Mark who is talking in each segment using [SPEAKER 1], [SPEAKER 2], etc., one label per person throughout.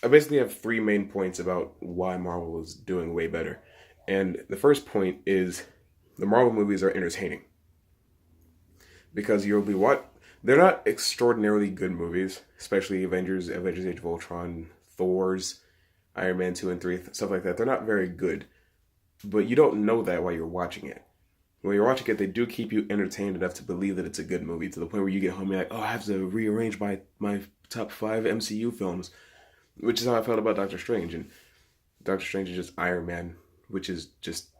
[SPEAKER 1] I basically have three main points about why Marvel is doing way better. And the first point is the Marvel movies are entertaining. Because you'll be what? They're not extraordinarily good movies, especially Avengers Age of Ultron, Thor's, Iron Man 2 and 3, stuff like that. They're not very good. But you don't know that while you're watching it. When you're watching it, they do keep you entertained enough to believe that it's a good movie, to the point where you get home and you're like, oh, I have to rearrange my top 5 MCU films, which is how I felt about Doctor Strange. And Doctor Strange is just Iron Man, which is just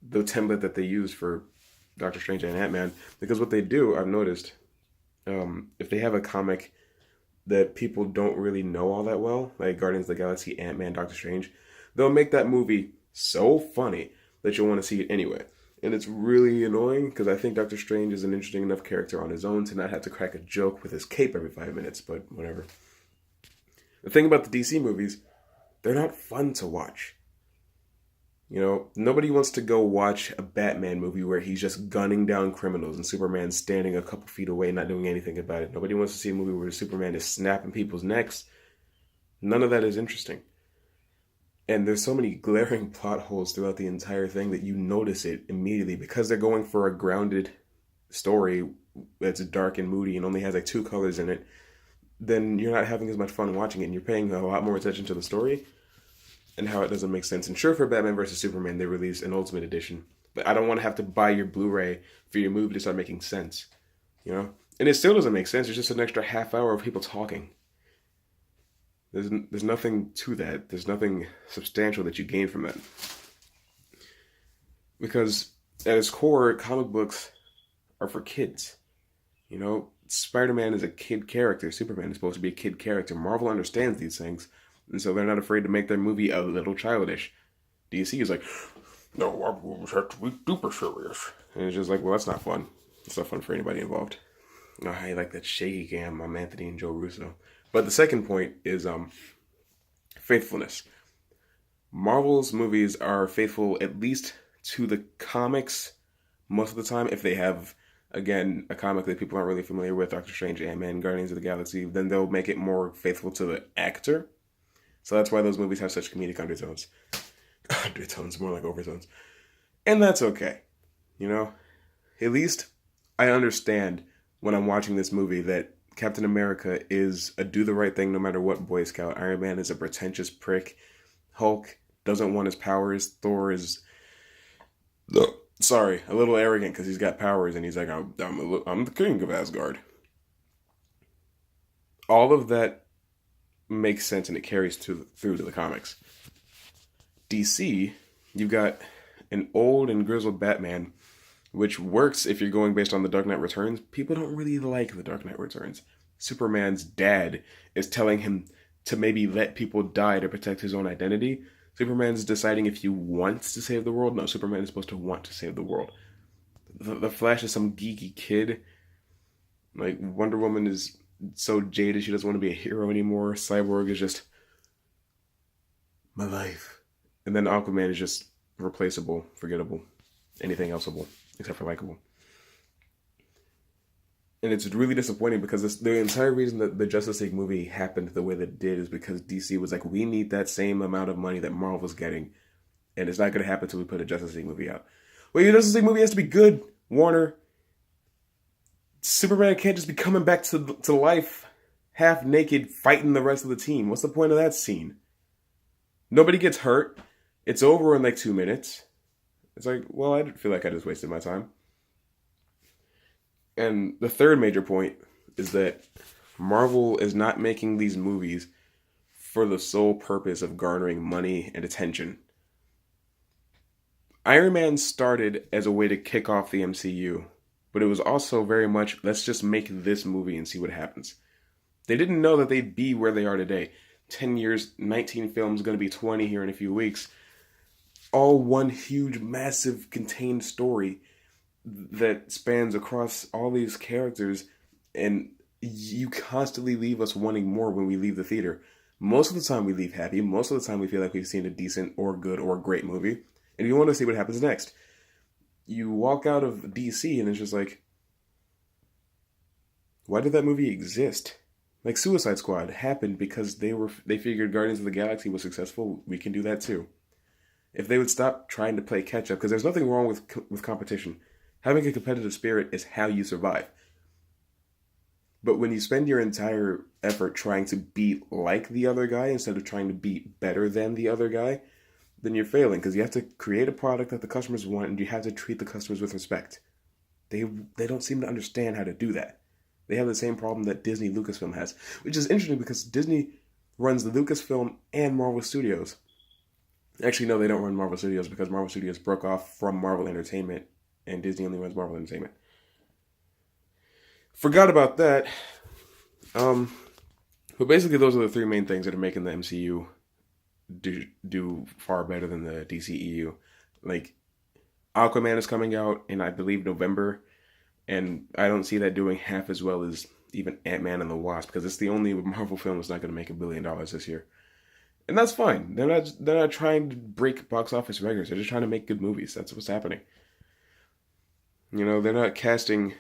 [SPEAKER 1] the template that they use for Doctor Strange and Ant-Man. Because what they do, I've noticed, if they have a comic that people don't really know all that well, like Guardians of the Galaxy, Ant-Man, Doctor Strange, they'll make that movie so funny that you'll want to see it anyway. And it's really annoying because I think Doctor Strange is an interesting enough character on his own to not have to crack a joke with his cape every 5 minutes, but whatever. The thing about the DC movies, they're not fun to watch. You know, nobody wants to go watch a Batman movie where he's just gunning down criminals and Superman's standing a couple feet away not doing anything about it. Nobody wants to see a movie where Superman is snapping people's necks. None of that is interesting. And there's so many glaring plot holes throughout the entire thing that you notice it immediately because they're going for a grounded story that's dark and moody and only has like 2 colors in it. Then you're not having as much fun watching it and you're paying a lot more attention to the story and how it doesn't make sense. And sure, for Batman vs. Superman, they released an Ultimate Edition. But I don't want to have to buy your Blu-ray for your movie to start making sense. You know? And it still doesn't make sense. It's just an extra half hour of people talking. There's nothing to that. There's nothing substantial that you gain from that. Because at its core, comic books are for kids. You know, Spider-Man is a kid character. Superman is supposed to be a kid character. Marvel understands these things. And so they're not afraid to make their movie a little childish. DC is like, no, our movies have to be super serious. And it's just like, well, that's not fun. It's not fun for anybody involved. Oh, I like that shaky cam, Anthony and Joe Russo. But the second point is faithfulness. Marvel's movies are faithful at least to the comics most of the time. If they have, again, a comic that people aren't really familiar with, Doctor Strange, Ant-Man, Guardians of the Galaxy, then they'll make it more faithful to the actor. So that's why those movies have such comedic undertones. Undertones, more like overtones. And that's okay. You know? At least I understand when I'm watching this movie that Captain America is a do the right thing no matter what Boy Scout. Iron Man is a pretentious prick. Hulk doesn't want his powers. Thor is, a little arrogant because he's got powers and he's like, I'm the king of Asgard. All of that makes sense and it carries through to the comics. DC, you've got an old and grizzled Batman, which works if you're going based on The Dark Knight Returns. People don't really like The Dark Knight Returns. Superman's dad is telling him to maybe let people die to protect his own identity. Superman's deciding if he wants to save the world. No, Superman is supposed to want to save the world. The Flash is some geeky kid. Like, Wonder Woman is so jaded she doesn't want to be a hero anymore. Cyborg is just my life. And then Aquaman is just replaceable, forgettable, anything elseable, except for likable. And it's really disappointing because the entire reason that the Justice League movie happened the way that it did is because DC was like, we need that same amount of money that Marvel's getting. And it's not going to happen until we put a Justice League movie out. Well, your Justice League movie has to be good, Warner. Superman can't just be coming back to life half naked fighting the rest of the team. What's the point of that scene? Nobody gets hurt. It's over in like 2 minutes. It's like, well, I feel like I just wasted my time. And the third major point is that Marvel is not making these movies for the sole purpose of garnering money and attention. Iron Man started as a way to kick off the MCU, but it was also very much, let's just make this movie and see what happens. They didn't know that they'd be where they are today. 10 years, 19 films, going to be 20 here in a few weeks. All one huge, massive, contained story that spans across all these characters, and you constantly leave us wanting more when we leave the theater. Most of the time we leave happy. Most of the time we feel like we've seen a decent or good or great movie, and you want to see what happens next. You walk out of DC and it's just like, why did that movie exist? Like Suicide Squad happened because they figured Guardians of the Galaxy was successful. We can do that too. If they would stop trying to play catch up, because there's nothing wrong with competition. Having a competitive spirit is how you survive. But when you spend your entire effort trying to be like the other guy instead of trying to be better than the other guy, then you're failing because you have to create a product that the customers want and you have to treat the customers with respect. They don't seem to understand how to do that. They have the same problem that Disney Lucasfilm has, which is interesting because Disney runs the Lucasfilm and Marvel Studios. Actually, no, they don't run Marvel Studios because Marvel Studios broke off from Marvel Entertainment and Disney only runs Marvel Entertainment. Forgot about that. But basically, those are the three main things that are making the MCU do far better than the DCEU. Like, Aquaman is coming out in, I believe, November, and I don't see that doing half as well as even Ant-Man and the Wasp because it's the only Marvel film that's not going to make $1 billion this year. And that's fine. They're not trying to break box office records. They're just trying to make good movies. That's what's happening. You know, they're not casting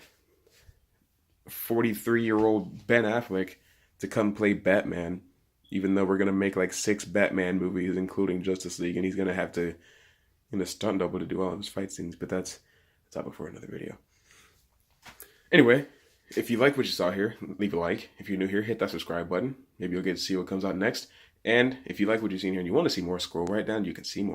[SPEAKER 1] 43-year-old Ben Affleck to come play Batman, even though we're going to make like 6 Batman movies, including Justice League, and he's going to have to, stunt double to do all of his fight scenes, but that's up for another video. Anyway, if you like what you saw here, leave a like. If you're new here, hit that subscribe button. Maybe you'll get to see what comes out next. And if you like what you've seen here and you want to see more, scroll right down, you can see more.